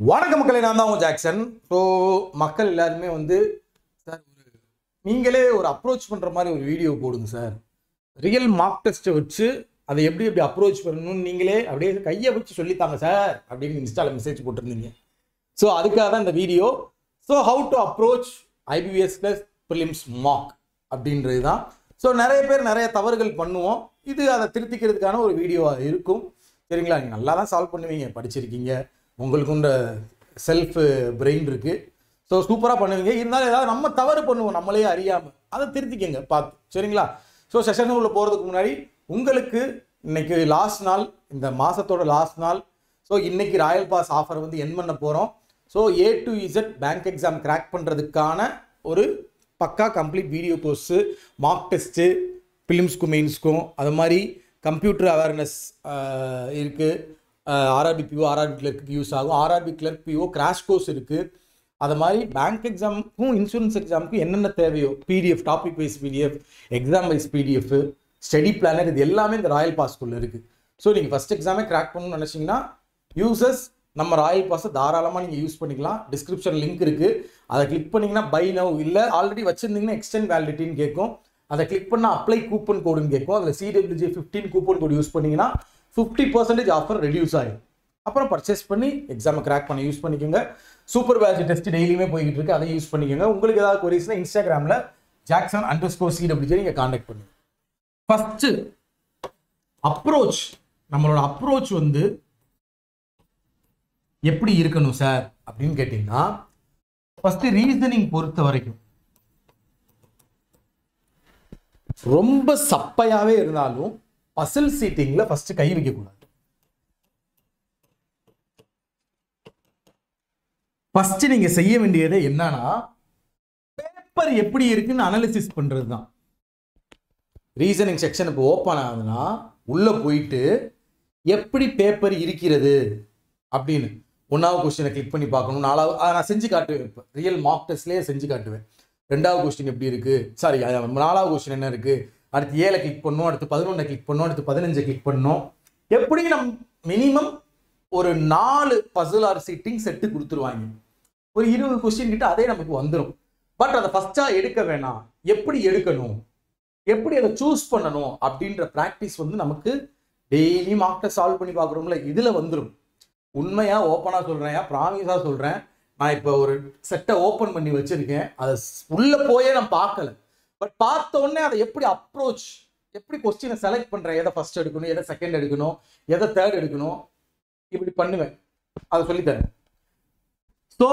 வணக்கம் மக்களே, நான் தான் உங்க ஜாக்சன். ஸோ மக்கள் எல்லாருமே சார் நீங்களே ஒரு அப்ரோச் பண்ணுற மாதிரி ஒரு வீடியோ போடுங்க சார். ரியல் மார்க் டெஸ்ட்டை வச்சு அதை எப்படி எப்படி அப்ரோச் பண்ணணும்னு நீங்களே அப்படியே கையை வச்சு சொல்லித்தாங்க சார் அப்படின்னு இன்ஸ்டாவில் மெசேஜ் போட்டிருந்தீங்க. ஸோ அதுக்காக தான் இந்த video. So how to approach IBPS plus prelims mark அப்படின்றது தான். ஸோ நிறைய பேர் நிறைய தவறுகள் பண்ணுவோம். இது அதை திருத்திக்கிறதுக்கான ஒரு வீடியோவாக இருக்கும். சரிங்களா? நீங்கள் நல்லா தான் சால்வ் பண்ணுவீங்க, படிச்சிருக்கீங்க, உங்களுக்குன்ற செல்ஃப் பிரெயின் இருக்குது. ஸோ சூப்பராக பண்ணுவீங்க. இருந்தாலும் ஏதாவது நம்ம தவறு பண்ணுவோம் நம்மளே அறியாமல், அதை திருத்திக்கங்க பார்த்து. சரிங்களா? ஸோ செஷனுக்குள்ளே போகிறதுக்கு முன்னாடி உங்களுக்கு இன்னைக்கு லாஸ்ட் நாள், இந்த மாதத்தோட லாஸ்ட் நாள். ஸோ இன்னைக்கு ராயல் பாஸ் ஆஃபர் என் பண்ண போகிறோம். So A to Z bank exam crack பண்ணுறதுக்கான ஒரு பக்கா complete video course, mock test, ஃபிலிம்ஸ்க்கும் மெயின்ஸ்க்கும், அது மாதிரி கம்ப்யூட்டர் அவேர்னஸ் இருக்குது. RRB PO, RRB clerk use ஆகும். RRB clerk PO crash course இருக்குது. அது மாதிரி பேங்க் எக்ஸாமுக்கும் இன்சூரன்ஸ் எக்ஸாமுக்கும் என்னென்ன தேவையோ PDF, topic wise PDF, exam wise PDF, study planner, இது எல்லாமே இந்த ராயல் பாஸ்க்குள்ளே இருக்குது. ஸோ நீங்கள் ஃபஸ்ட் எக்ஸாமே கிராக் பண்ணணும்னு நினச்சிங்கன்னா யூசர்ஸ் நம்ம ராயல் பாஸை தாராளமாக நீங்கள் யூஸ் பண்ணிக்கலாம். டிஸ்கிரிப்ஷன் லிங்க் இருக்குது, அதை கிளிக் பண்ணிங்கன்னா பை நவ், இல்லை ஆல்ரெடி வச்சுருந்தீங்கன்னா எக்ஸ்டெண்ட் வேலிடிட்டின்னு கேட்கும். அதை கிளிக் பண்ணால் அப்ளை கூப்பன் கோடுன்னு கேட்கும். அதில் CWJ15 கூப்பன் கோடு யூஸ் பண்ணிங்கன்னா 50% ஆஃபர் ரெடியூஸ் ஆகும். அப்புறம் பர்ச்சேஸ் பண்ணி எக்ஸாமை கிராக் பண்ண யூஸ் பண்ணிக்கோங்க. சூப்பர் பேட்ச் டெஸ்ட் டெய்லியுமே போய்கிட்டு இருக்கு, அதை யூஸ் பண்ணிக்கோங்க. உங்களுக்கு ஏதாவது கொரிஸ்னா இன்ஸ்டாகிராமில் Jackson_CWJ நீங்கள் கான்டாக்ட் பண்ணுங்க. ஃபஸ்ட்டு அப்ரோச், நம்மளோட அப்ரோச் எப்படி இருக்கணும் சார் அப்படின்னு கேட்டிங்கன்னா, ஃபஸ்ட்டு ரீசனிங் பொறுத்த வரைக்கும் ரொம்ப சப்பையாகவே இருந்தாலும் பசில் சீட்டிங்ல ஃபர்ஸ்ட் கை வைக்கக்கூடாது. ஃபர்ஸ்ட் நீங்க செய்ய வேண்டியது என்னன்னா, பேப்பர் எப்படி இருக்குன்னு அனாலிசிஸ் பண்றது தான். ரீசனிங் செக்ஷன் இப்போ ஓப்பன் ஆகுதுன்னா உள்ள போயிட்டு எப்படி பேப்பர் இருக்கிறது அப்படின்னு 1வது கொஸ்டினை கிளிக் பண்ணி பார்க்கணும். 4வது நான் செஞ்சு காட்டுவேன். இப்போ ரியல் மார்க் டெஸ்ட்லேயே செஞ்சு காட்டுவேன். 2வது கொஸ்டின் எப்படி இருக்கு, சாரி 4வது கொஸ்டின் என்ன இருக்கு, அடுத்து 7 கிளிக் பண்ணணும், அடுத்து 11 கிளிக் பண்ணணும், அடுத்து 15 கிளிக் பண்ணணும். எப்படி நம் மினிமம் ஒரு 4 பசில் ஆர் சீட்டிங் செட்டு கொடுத்துருவாங்க. ஒரு 20 கொஸ்டின் கிட்ட அதே நமக்கு வந்துடும். பட் அதை ஃபர்ஸ்டா எடுக்க வேணாம், எப்படி எடுக்கணும், எப்படி அதை சூஸ் பண்ணணும் அப்படின்ற ப்ராக்டிஸ் நமக்கு டெய்லி மார்க் டெஸ்ட் சால்வ் பண்ணி பார்க்குறோம்ல, இதுல வந்துடும். உண்மையா ஓப்பனா சொல்றேன், ப்ராமிஸா சொல்றேன். நான் இப்போ ஒரு செட்டை ஓப்பன் பண்ணி வச்சிருக்கேன். அதை உள்ள போயே நான் பார்க்கல. பட் பார்த்த உடனே அதை எப்படி அப்ரோச், எப்படி கொஸ்டினை செலக்ட் பண்றேன், எதை ஃபர்ஸ்ட் எடுக்கணும், எதை செகண்ட் எடுக்கணும், எதை தேர்ட் எடுக்கணும், இப்படி பண்ணுவேன். அதை சொல்லித்தரேன். ஸோ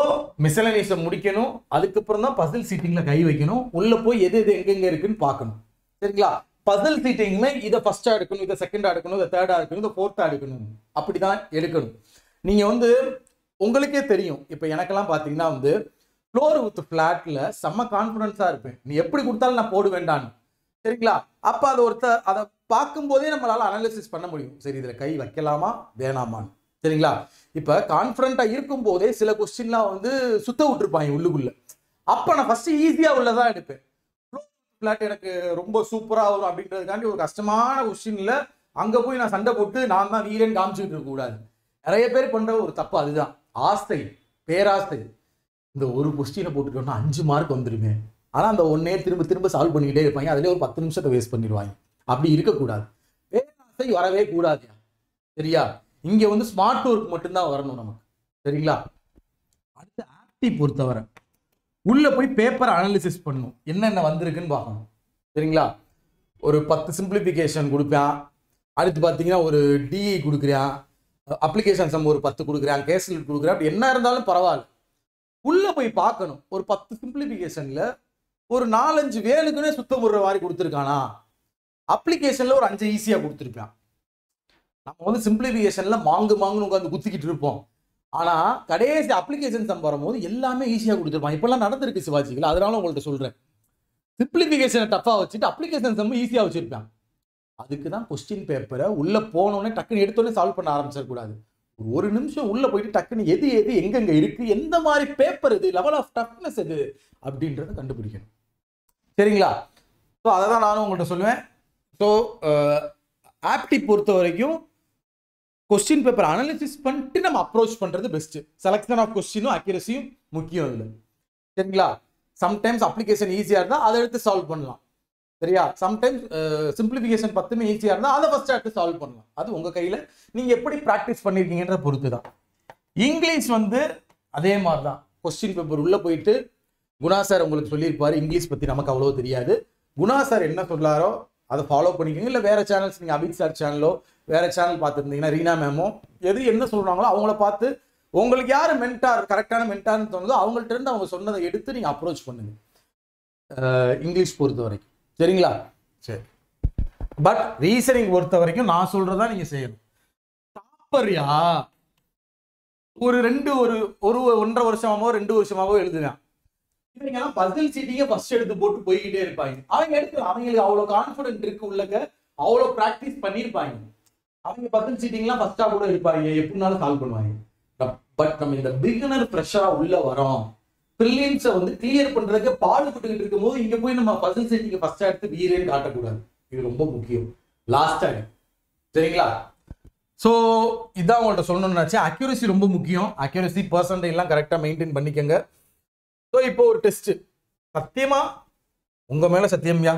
மிஸ்சலேனியஸை முடிக்கணும், அதுக்கப்புறம் தான் பசில் சீட்டிங்ல கை வைக்கணும். உள்ள போய் எது எது எங்கெங்க இருக்குன்னு பார்க்கணும். சரிங்களா? பசில் சீட்டிங்ல இதை ஃபர்ஸ்டா எடுக்கணும், இதை செகண்டா எடுக்கணும், இதை தேர்டா எடுக்கணும், இதை ஃபோர்த்தா எடுக்கணும், அப்படிதான் எடுக்கணும். நீங்க உங்களுக்கே தெரியும். இப்போ எனக்கெல்லாம் பார்த்தீங்கன்னா ஃப்ளோர் வித் ஃபிளாட்ல செம்ம கான்ஃபிடன்ஸா இருப்பேன். நீ எப்படி கொடுத்தாலும் நான் போட வேண்டான்னு. சரிங்களா? அப்ப அதை பார்க்கும்போதே நம்மளால அனாலிசிஸ் பண்ண முடியும். சரி, இதுல கை வைக்கலாமா வேணாமான்னு. சரிங்களா? இப்ப கான்ஃபிடண்டா இருக்கும் போதே சில கொஸ்டின்லாம் சுத்த விட்டுருப்பாங்க உள்ளுக்குள்ள. அப்ப நான் ஃபர்ஸ்ட் ஈஸியா உள்ளதான் எடுப்பேன். ஃபிளாட் எனக்கு ரொம்ப சூப்பரா வரும் அப்படின்றதுக்காண்டி ஒரு கஷ்டமான கொஸ்டின்ல அங்க போய் நான் சண்டை போட்டு நான் தான் வீரன் காமிச்சுட்டு இருக்க கூடாது. நிறைய பேர் பண்ற ஒரு தப்பு அதுதான். ஆசை, பேராசை. இந்த ஒரு கொஸ்டினை போட்டுட்டோம்னா 5 மார்க் வந்துருங்க. ஆனா அந்த ஒன்னே திரும்ப திரும்ப சால்வ் பண்ணிக்கிட்டே இருப்பாங்க. அதுல ஒரு 10 நிமிஷத்தை வேஸ்ட் பண்ணிடுவாங்க. அப்படி இருக்கக்கூடாது. பேராசை வரவே கூடாது. சரியா? இங்க ஸ்மார்ட் ஒர்க் மட்டும்தான் வரணும் நமக்கு. சரிங்களா? அடுத்து ஆப்டி பொறுத்தவரை உள்ள போய் பேப்பர் அனாலிசிஸ் பண்ணணும். என்னென்ன வந்திருக்குன்னு பார்க்கணும். சரிங்களா? ஒரு 10 சிம்பிளிஃபிகேஷன் கொடுப்பேன். அடுத்து பார்த்தீங்கன்னா ஒரு டிஐ கொடுக்குறேன், அப்ளிகேஷன் சம் ஒரு 10 கொடுக்குறேன், கேஸ்லெட் கொடுக்குறேன். அப்படி என்ன இருந்தாலும் பரவாயில்ல, உள்ள போய் பார்க்கணும். ஒரு 10 சிம்பிளிஃபிகேஷன்ல ஒரு 4-5 வேலுக்குன்னே சுத்தம் போடுற மாதிரி கொடுத்துருக்கானா, அப்ளிகேஷன்ல ஒரு 5 ஈஸியா கொடுத்துருப்பான். நம்ம சிம்பிளிஃபிகேஷன்ல மாங்குன்னு உட்காந்து குத்திக்கிட்டு இருப்போம். ஆனா கடைசி அப்ளிகேஷன் சம் வரும்போது எல்லாமே ஈஸியா கொடுத்துருப்பான். இப்பெல்லாம் நடந்திருக்கு சிவாஜிகள், அதனால உங்கள்கிட்ட சொல்றேன். சிம்பிளிஃபிகேஷனை டஃபா வச்சுட்டு அப்ளிகேஷன் சம் ஈஸியா வச்சிருப்பான். அதுக்கு தான் கொஸ்டின் பேப்பரை உள்ள போனோடனே டக்குன்னு எடுத்தோடனே சால்வ் பண்ண ஆரம்பிச்சிடக்கூடாது. ஒரு நிமிஷம் உள்ள போயிட்டு டக்குன்னு எது எது எங்கெங்க இருக்கு, எந்த மாதிரி பேப்பர் இது, லெவல் ஆஃப் டஃப்னஸ் எது அப்படின்றத கண்டுபிடிக்கணும். சரிங்களா? ஸோ அதை தான் நானும் உங்கள்கிட்ட சொல்லுவேன். ஸோ ஆப்டி பொறுத்த வரைக்கும் கொஸ்டின் பேப்பர் அனாலிசிஸ் பண்ணிட்டு நம்ம அப்ரோச் பண்றது பெஸ்ட். செலக்ஷன் ஆஃப் கொஸ்டினும் அக்யூரசியும் முக்கியம் இல்லை. சரிங்களா? சம்டைம்ஸ் அப்ளிகேஷன் ஈஸியா இருந்தா அதை எடுத்து சால்வ் பண்ணலாம். சரியா? சம்டைம்ஸ் சிம்பிளிஃபிகேஷன் 10மே ஈஸியா இருந்தா அதை ஃபர்ஸ்ட் எடுத்து சால்வ் பண்ணலாம். அது உங்க கையில நீங்க எப்படி பிராக்டிஸ் பண்ணிருக்கீங்கன்ற பொறுத்து தான். இங்கிலீஷ் வந்து அதே மாதிரி தான். கொஸ்டின் பேப்பர் உள்ள போயிட்டு குணா சார் உங்களுக்கு சொல்லியிருப்பாரு. இங்கிலீஷ் பத்தி நமக்கு அவ்வளோ தெரியாது. குணா சார் என்ன சொல்லாரோ அதை ஃபாலோ பண்ணிக்கோங்க. இல்லை வேற சேனல்ஸ் நீங்கள் அபித் சார் சேனலோ வேற சேனல் பார்த்துருந்தீங்கன்னா ரீனா மேமோ எது என்ன சொல்றாங்களோ அவங்கள பார்த்து உங்களுக்கு யார் மென்டார் கரெக்டான மென்டார்னு தோணுதோ அவங்கள்ட்ட இருந்து அவங்க சொன்னதை எடுத்து நீங்கள் அப்ரோச் பண்ணுங்க இங்கிலீஷ் பொறுத்த வரைக்கும். சரிங்களா? சரி. பட் ரீசனிங் பொறுத்த வரைக்கும் நான் சொல்றதா நீங்க செய்யணும். டாப்பர்யா ஒரு 1.5 வருஷமாவோ 2 வருஷமாவோ எழுதுவேன். இவங்கெல்லாம் பசில் சீட்டிங்க ஃபர்ஸ்ட் எடுத்து போட்டு போய்கிட்டே இருப்பாங்க. அவங்க எடுக்கலாம். அவங்களுக்கு அவ்வளோ கான்ஃபிடென்ட் இருக்கு உள்ளக்க, அவ்வளோ ப்ராக்டிஸ் பண்ணியிருப்பாங்க. அவங்க பசில் சீட்டிங்லாம் ஃபர்ஸ்டா கூட இருப்பாங்க, எப்படினாலும் சால்வ் பண்ணுவாங்க. பட் நம்ம இந்த பிகினர் ஃப்ரெஷ்ஷா உள்ள வரோம், பிரிலிம்ஸை வந்து கிளியர் பண்றதுக்கு பாடுபட்டுக்கிட்டு இருக்கும் போது இங்க போய் நம்ம பசில் சீட்டிங்க ஃபர்ஸ்டா எடுத்து வீரேன்னு காட்டக்கூடாது. இது ரொம்ப முக்கியம். Last time. சரிங்களா? ஸோ இதான் உங்கள்கிட்ட சொல்லணும்னாச்சு. அக்யூரசி ரொம்ப முக்கியம். அக்யூரசி பர்சன்டேஜ்லாம் கரெக்டாக மெயின்டைன் பண்ணிக்கங்க. ஸோ இப்போ ஒரு டெஸ்ட் சத்தியமா உங்க மேல சத்தியம்யா,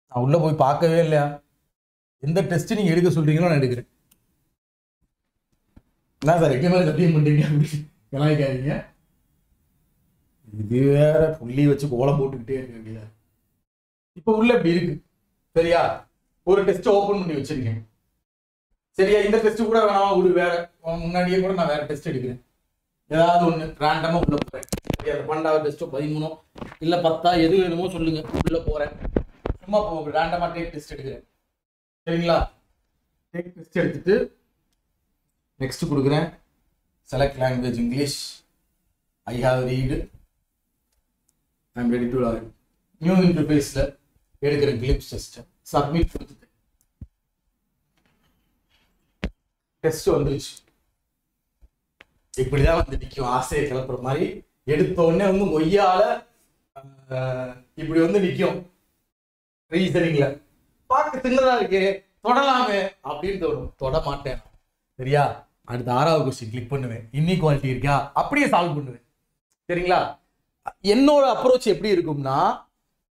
நான் உள்ள போய் பார்க்கவே இல்லையா. எந்த டெஸ்ட் நீங்க எடுக்க சொல்றீங்களோ நான் எடுக்கிறேன். என்ன சார் எங்க மேல சத்தியம் பண்றீங்க அப்படின்னு இது வேற புள்ளி வச்சு கோலம் போட்டுக்கிட்டே இருக்க வேண்டியதா. இப்போ உள்ள இப்படி இருக்கு. சரியா? ஒரு டெஸ்ட் ஓபன் பண்ணி வச்சிருக்கேன். சரியா? இந்த டெஸ்ட் கூட வேணாம், ஒரு வேற முன்னாடியே கூட நான் வேற டெஸ்ட் எடுக்கிறேன். ஏதாவது ஒண்ணு ரேண்டமா உள்ள போறேன். 12வது டெஸ்ட்டோ 13 இல்ல 10 எது வேணுமோ சொல்லுங்க, உள்ள போறேன். சும்மா ரேண்டமா டேக் டெஸ்ட் எடுக்கிறேன். சரிங்களா? டேக் டெஸ்ட் எடுத்துட்டு நெக்ஸ்ட் கொடுக்குறேன். Select language English. I have read. I am ready to learn. New இன்டர்ஃபேஸ்ல எடுக்கிறேன் கிளிப்ஸ் டெஸ்ட். சப்மிட் கொடுத்துட்டு டெஸ்ட் வந்துருச்சு. இப்படிதான் வந்து நிற்கும். ஆசையை கிளப்புற மாதிரி எடுத்த உடனே வந்து மொய்யால இப்படி வந்து நிற்கும். ரீசனிங்ல பார்க்க சின்னதா இருக்கு, தொடலாமே அப்படின்னு தோணும். தொட மாட்டேன். சரியா? அடுத்த 6வது கொஸ்டின் கிளிக் பண்ணுவேன். இன்இக்வாலிட்டி இருக்கா அப்படியே சால்வ் பண்ணுவேன். சரிங்களா? என்னோட அப்ரோச் எப்படி இருக்கும்னா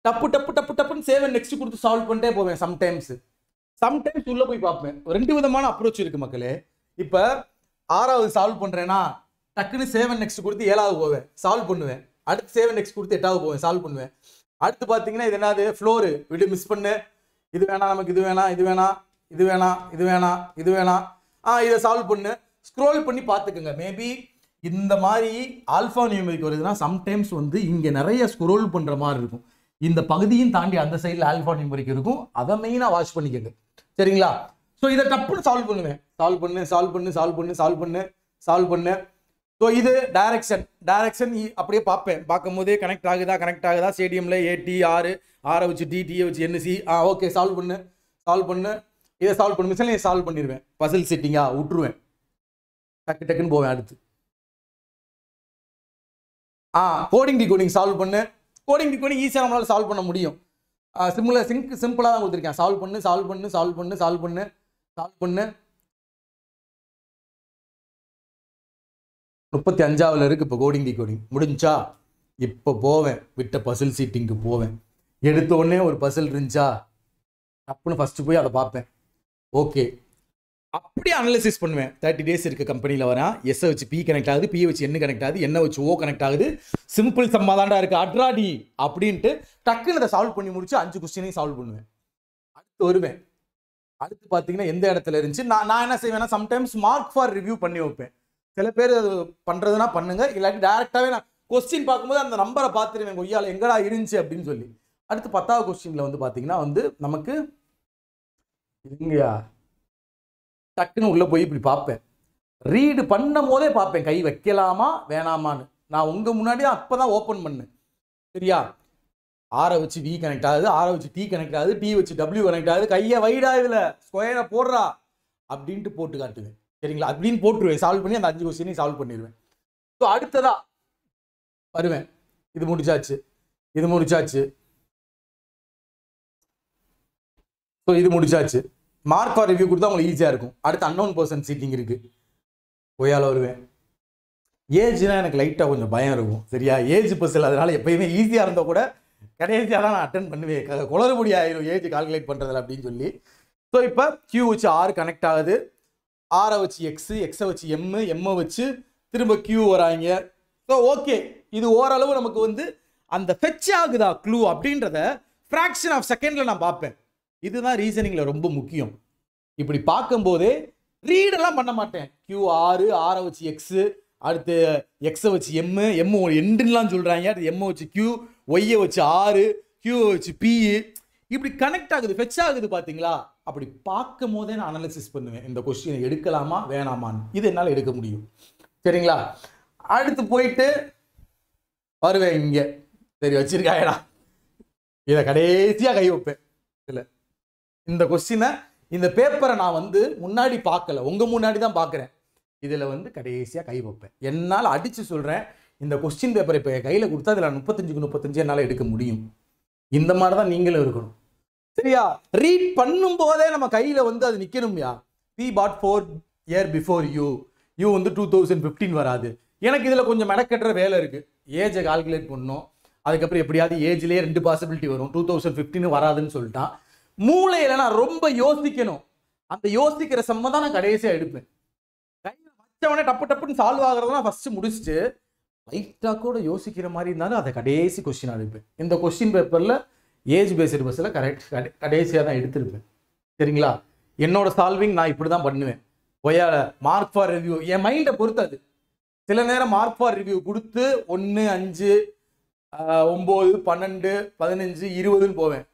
டப்பு டப்பு டப்பு டப்புன்னு சேவ் நெக்ஸ்ட் கொடுத்து சால்வ் பண்ணிட்டே போவேன். சம்டைம்ஸ் உள்ள போய் பார்ப்பேன். 2 விதமான அப்ரோச் இருக்கு மக்களே. இப்ப 6வது சால்வ் பண்றேன்னா டக்குன்னு 7 நெக்ஸ்ட் கொடுத்து 7வது போவேன், சால்வ் பண்ணுவேன். அடுத்து 7 நெக்ஸ்ட் கொடுத்து 8வது போவேன், சால்வ் பண்ணுவேன். அடுத்து பாத்தீங்கன்னா இது என்னது, ஃப்ளோரு விடு மிஸ் பண்ணு, இது வேணாம் நமக்கு, இது வேணாம், இது வேணாம், இது வேணாம், இது வேணாம், இது வேணாம், இதை சால்வ் பண்ணு. ஸ்க்ரோல் பண்ணி பார்த்துக்கோங்க. மேபி இந்த மாதிரி ஆல்ஃபா நியூமெரிக் வருதுன்னா சம்டைம்ஸ் வந்து இங்க நிறைய ஸ்க்ரோல் பண்ற மாதிரி இருக்கும். இந்த பகுதியும் தாண்டி அந்த சைடில் ஆல்ஃபா நியூமெரிக் இருக்கும். அதை மெயினா வாட்ச் பண்ணிக்கோங்க. சரிங்களா? ஸோ இதை டப்புன்னு சால்வ் பண்ணுவேன். சால்வ் பண்ணு, சால்வ் பண்ணு, சால்வ் பண்ணு, சால்வ் பண்ணு, சால்வ் பண்ணு. ஸோ இது டைரக்ஷன் அப்படியே பார்ப்பேன். பார்க்கும் போதே கனெக்ட் ஆகுதா ஸ்டேடியம்ல ஏடி ஆரை வச்சு டியை வச்சு என்சி. ஓகே சால்வ் பண்ணு. இதை சால்வ் பண்ணு. மிஸ்ல சால்வ் பண்ணிடுவேன். பசில் செட்டிங்கா விட்டுருவேன். டக்குன்னு போவேன். அடுத்து கோடிங் டிகோடிங் சால்வ் பண்ணு. கோடிங் டிகோடிங் ஈஸியாக நம்மளால சால்வ் பண்ண முடியும். சிம்பிளாக தான் கொடுத்துருக்கேன். சால்வ் பண்ணு. 35வது இருக்கு இப்போ கோடிங் டிகோடிங் முடிஞ்சா. இப்போ போவேன் விட்ட பசில் சீட்டிங்க்கு போவேன். எடுத்த உடனே ஒரு பசில் இருந்துச்சா டப்புன்னு ஃபர்ஸ்ட் போய் அதை பார்ப்பேன். ஓகே அப்படியே அனலைசிஸ் பண்ணுவேன். 30 days இருக்க கம்பெனியில் வரேன். எஸ்ஸை வச்சு பி கனெக்ட் ஆகுது, பி வச்சு என்ன கனெக்ட் ஆகுது, என்ன வச்சு ஓ கனெக்ட் ஆகுது, சிம்பிள் சம்மாதாண்டா இருக்கு அட்ராடி அப்படின்ட்டு டக்குன்னு அதை சால்வ் பண்ணி முடிச்சு 5 கொஸ்டினையும் சால்வ் பண்ணுவேன். அடுத்து வருவேன். அடுத்து பார்த்தீங்கன்னா எந்த இடத்துல இருந்துச்சு நான் என்ன செய்வேன்னா சம்டைம்ஸ் மார்க் ஃபார் ரிவ்யூ பண்ணி வைப்பேன். சில பேர் அது பண்றதுன்னா பண்ணுங்க, இல்லாட்டி டைரக்டாவே நான் கொஸ்டின் பார்க்கும்போது அந்த நம்பரை பார்த்துருவேன், கொய்யால எங்கடா இருந்துச்சு அப்படின்னு சொல்லி. அடுத்து 10வது கொஸ்டின்ல வந்து பார்த்தீங்கன்னா வந்து நமக்கு இங்கயா டக்குன்னு உள்ள போய் இப்படி பார்ப்பேன். ரீடு பண்ணும் போதே பார்ப்பேன் கை வைக்கலாமா வேணாமான்னு. நான் உங்க முன்னாடி அப்பதான் ஓப்பன் பண்ணேன். சரியா? ஆரை வச்சு வி கனெக்ட் ஆகுது, ஆரை வச்சு டி கனெக்ட் ஆகுது, டி வச்சு டபிள்யூ கனெக்ட் ஆகுது, கையை வைடா இதுல ஸ்கொயரை போடுறா அப்படின்ட்டு போட்டு காட்டுவேன். சரிங்களா? அப்படின்னு போட்டுருவேன். சால்வ் பண்ணி அந்த 5 கொஸ்டினையும் சால்வ் பண்ணிடுவேன். ஸோ அடுத்ததா வருவேன். இது முடிச்சாச்சு. ஸோ இது முடிச்சாச்சு. மார்க் ஃபார் ரிவ்யூ கொடுத்தா உங்களுக்கு ஈஸியாக இருக்கும். அடுத்து அன்னோன் பர்சன் சீட்டிங் இருக்குது, பொய்யால் வருவேன். ஏஜ்னா எனக்கு லைட்டாக கொஞ்சம் பயம் இருக்கும் சரியா, ஏஜ் பஸ்ஸில், அதனால் எப்பயுமே ஈஸியாக இருந்தால் கூட கடைசியாக தான் நான் அட்டன் பண்ணுவேன், குளறுபடி ஆயிரும் ஏஜ் கால்குலேட் பண்ணுறதில்ல அப்படின்னு சொல்லி. ஸோ இப்போ Q வச்சு R கனெக்ட் ஆகுது, ஆரை வச்சு எக்ஸை வச்சு எம்மை வச்சு திரும்ப Q வராங்க. ஸோ ஓகே, இது ஓரளவு நமக்கு வந்து அந்த ஃபெச் ஆகுதா க்ளூ அப்படின்றத ஃப்ராக்ஷன் ஆஃப் செகண்டில் நான் பார்ப்பேன். இதுதான் ரீசனிங்கில் ரொம்ப முக்கியம். இப்படி பார்க்கும்போதே ரீடெல்லாம் பண்ண மாட்டேன். Q ஆரை வச்சு எக்ஸு, அடுத்து எக்ஸை வச்சு எம் எண்டுலாம் சொல்கிறாங்க, அடுத்து எம்மை வச்சு Q, ஒய்யை வச்சு ஆறு, Qவை வச்சு P, இப்படி கனெக்ட் ஆகுது, ஃபெச் ஆகுது பார்த்தீங்களா. அப்படி பார்க்கும் போதே நான் அனாலிசிஸ் பண்ணுவேன், இந்த கொஸ்டினை எடுக்கலாமா வேணாமான்னு. இது என்னால் எடுக்க முடியும் சரிங்களா. அடுத்து போயிட்டு வருவேன் இங்கே, சரி வச்சிருக்காயடா, இதை கடைசியாக கை வைப்பேன். இல்லை, இந்த கொஸ்டினை, இந்த பேப்பரை நான் வந்து முன்னாடி பார்க்கல, உங்கள் முன்னாடி தான் பார்க்குறேன். இதில் வந்து கடைசியாக கை வைப்பேன். என்னால் அடித்து சொல்கிறேன், இந்த கொஸ்டின் பேப்பரை இப்போ கையில் கொடுத்தா அதில் 35 என்னால் எடுக்க முடியும். இந்த மாதிரி தான் நீங்களும் இருக்கணும் சரியா. ரீட் பண்ணும் போதே நம்ம கையில் வந்து அது நிற்கணும்யா. We bought 4 years before you வந்து 2015 வராது. எனக்கு இதில் கொஞ்சம் மெனக்கட்டுற வேலை இருக்குது. ஏஜை கால்குலேட் பண்ணணும், அதுக்கப்புறம் எப்படியாவது ஏஜ்லேயே 2 பாசிபிலிட்டி வரும், 2015 வராதுன்னு சொல்லிட்டான். மூளையில் நான் ரொம்ப யோசிக்கணும், அந்த யோசிக்கிற செம்ம தான் நான் கடைசியாக எடுப்பேன். கையில் வச்சவனே டப்புன்னு சால்வ் ஆகிறதெல்லாம் ஃபஸ்ட்டு முடிச்சுட்டு லைட்டாக கூட யோசிக்கிற மாதிரி இருந்தாலும் அதை கடைசி கொஸ்டின் எடுப்பேன். இந்த கொஸ்டின் பேப்பரில் ஏஜ் பேஸ்டு பஸ்ஸில் கடைசியாக தான் எடுத்திருப்பேன் சரிங்களா. என்னோட சால்விங் நான் இப்படி தான் பண்ணுவேன். ஒய்யால மார்க் ஃபார் ரிவ்யூ என் மைண்டை பொறுத்தது. சில நேரம் மார்க் ஃபார் ரிவ்யூ கொடுத்து 1, 5, 9, 12, 15, 20ன்னு போவேன்.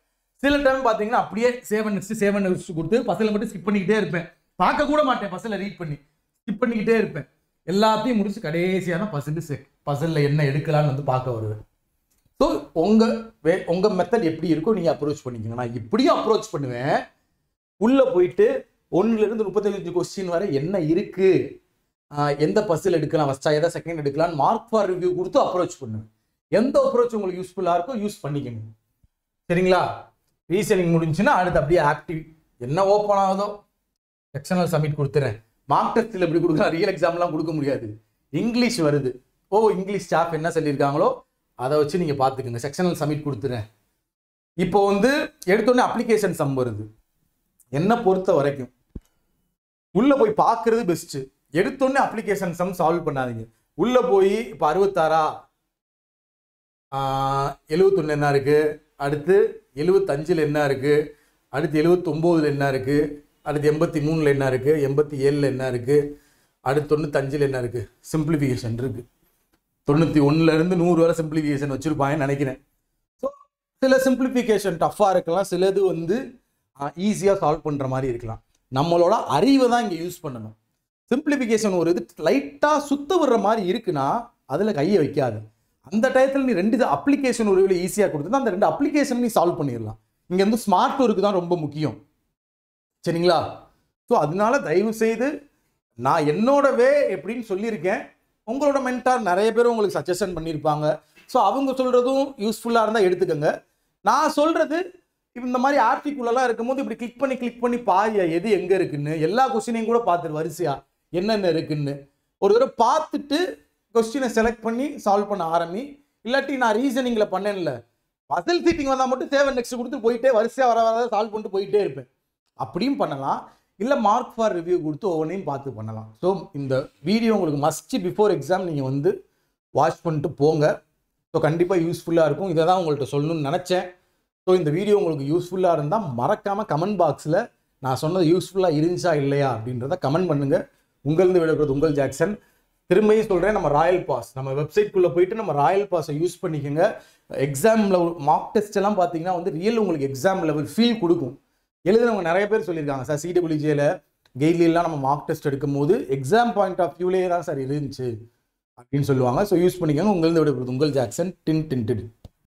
சில டைம் பார்த்தீங்கன்னா அப்படியே 7 கொடுத்து பஸ்ஸில் மட்டும் ஸ்கிப் பண்ணிக்கிட்டே இருப்பேன். பார்க்க கூட மாட்டேன், பஸ்ஸில் ரீட் பண்ணி ஸ்கிப் பண்ணிக்கிட்டே இருப்பேன். எல்லாத்தையும் முடிச்சு கடைசியான பசிலில் என்ன எடுக்கலான்னு வந்து பார்க்க வருவேன். ஸோ உங்கள் மெத்தட் எப்படி இருக்கோ நீங்கள் அப்ரோச் பண்ணிக்கோங்க. நான் இப்படியும் அப்ரோச் பண்ணுவேன். உள்ளே போயிட்டு 1லேருந்து 35 கொஸ்டின் வரை என்ன இருக்குது, எந்த பசில் எடுக்கலாம், ஃபஸ்ட்டாக எதை செகண்ட் எடுக்கலான்னு மார்க் ஃபார் ரிவ்யூ கொடுத்து அப்ரோச் பண்ணுவேன். எந்த அப்ரோச் உங்களுக்கு யூஸ்ஃபுல்லாக இருக்கோ யூஸ் பண்ணிக்கணும் சரிங்களா. ரீசனிங் முடிஞ்சுன்னா அடுத்து அப்படியே ஆக்டிவ் என்ன ஓப்பன் ஆகுதோ எக்ஸ்டர்னல் சப்மிட் கொடுத்துறேன். மார்க் டெஸ்ட்டில் எப்படி கொடுக்கலாம், ரியல் எக்ஸாம்லாம் கொடுக்க முடியாது. இங்கிலீஷ் வருது, இங்கிலீஷ் ஸ்டாஃப் என்ன சொல்லியிருக்காங்களோ அதை வச்சு நீங்கள் பார்த்துக்குங்க. செக்ஷனல் சப்மிட் கொடுத்துறேன். இப்போ வந்து எடுத்தோடனே அப்ளிகேஷன் சம் வருது. என்னை பொறுத்த வரைக்கும் உள்ளே போய் பார்க்குறது பெஸ்ட்டு. எடுத்தோடனே அப்ளிகேஷன் சம் சால்வ் பண்ணாதீங்க. உள்ளே போய் இப்போ 66 71 என்ன இருக்குது, அடுத்து 75 என்ன இருக்குது, அடுத்து 79 என்ன இருக்குது, அடுத்து 83 என்ன இருக்குது, 87 என்ன இருக்குது, அடுத்து 95 என்ன இருக்குது. சிம்பிளிஃபிகேஷன் இருக்குது. 91லேருந்து 100 வரை சிம்பிளிஃபிகேஷன் வச்சுருப்பாங்கன்னு நினைக்கிறேன். ஸோ சில சிம்பிளிஃபிகேஷன் டஃப்பாக இருக்கலாம், சிலது வந்து ஈஸியாக சால்வ் பண்ணுற மாதிரி இருக்கலாம். நம்மளோட அறிவை தான் இங்கே யூஸ் பண்ணணும். சிம்பிளிஃபிகேஷன் ஒரு இது லைட்டாக சுத்த விடுற மாதிரி இருக்குன்னா அதில் கையை வைக்காது. அந்த டயத்தில் நீ 2 அப்ளிகேஷன் ஒரு ஈஸியாக கொடுத்துருந்தா அந்த 2 அப்ளிகேஷன் நீ சால்வ் பண்ணிடலாம். இங்கே வந்து ஸ்மார்ட் ஒர்க்கு தான் ரொம்ப முக்கியம் சரிங்களா. ஸோ அதனால தயவு செய்து நான் என்னோட வே எப்படின்னு சொல்லியிருக்கேன். உங்களோட மென்டார் நிறைய பேர் உங்களுக்கு சஜஷன் பண்ணியிருப்பாங்க. ஸோ அவங்க சொல்கிறதும் யூஸ்ஃபுல்லாக இருந்தால் எடுத்துக்கோங்க. நான் சொல்கிறது இந்த மாதிரி ஆர்டிக்குள்ளெல்லாம் இருக்கும்போது இப்படி கிளிக் பண்ணி பாருங்க எது எங்கே இருக்குன்னு. எல்லா கொஸ்டினையும் கூட பார்த்துட்டு வரிசையா என்னென்ன இருக்குன்னு ஒரு தடவை பார்த்துட்டு கொஸ்டினை செலக்ட் பண்ணி சால்வ் பண்ண ஆரம்பி. இல்லாட்டி நான் ரீசனிங்கில் பண்ணேன்ல, பசில் சீட்டிங் வந்தால் மட்டும் சேவ் நெக்ஸ்ட் கொடுத்து போயிட்டே வரிசையாக வர சால்வ் பண்ணிட்டு போயிட்டே இருப்பேன். அப்படியும் பண்ணலாம். இல்லை மார்க் ஃபார் ரிவ்யூ கொடுத்து ஒவ்வொன்றையும் பார்த்து பண்ணலாம். ஸோ இந்த வீடியோ உங்களுக்கு மஸ்ட் பிஃபோர் எக்ஸாம் நீங்கள் வந்து வாட்ச் பண்ணிட்டு போங்க. ஸோ கண்டிப்பாக யூஸ்ஃபுல்லாக இருக்கும். இதை தான் உங்கள்கிட்ட சொல்லணும்னு நினச்சேன். ஸோ இந்த வீடியோ உங்களுக்கு யூஸ்ஃபுல்லாக இருந்தால் மறக்காமல் கமெண்ட் பாக்ஸில் நான் சொன்னது யூஸ்ஃபுல்லாக இருந்துச்சா இல்லையா அப்படின்றத கமெண்ட் பண்ணுங்கள். உங்களிருந்து விடுறது உங்கள் ஜாக்சன். திரும்பியும் சொல்கிறேன், நம்ம ராயல் பாஸ் நம்ம வெப்சைட்குள்ளே போயிட்டு நம்ம ராயல் பாஸை யூஸ் பண்ணிக்கோங்க. எக்ஸாமில் மார்க் டெஸ்ட் எல்லாம் பார்த்தீங்கன்னா வந்து ரியல் உங்களுக்கு எக்ஸாம் லெவல் ஃபீல் கொடுக்கும். எழுதுனவங்க நிறைய பேர் சொல்லியிருக்காங்க, சார் CWJல கெய்ட்லாம் நம்ம மார்க் டெஸ்ட் எடுக்கும் போது எக்ஸாம் பாயிண்ட் ஆஃப் வியூலேயே தான் சார் இருந்துச்சு அப்படின்னு சொல்லுவாங்க. ஸோ யூஸ் பண்ணிக்கோங்க. உங்களிருந்து விடுறது உங்கள் ஜாக்சன். டின் டின் டின்.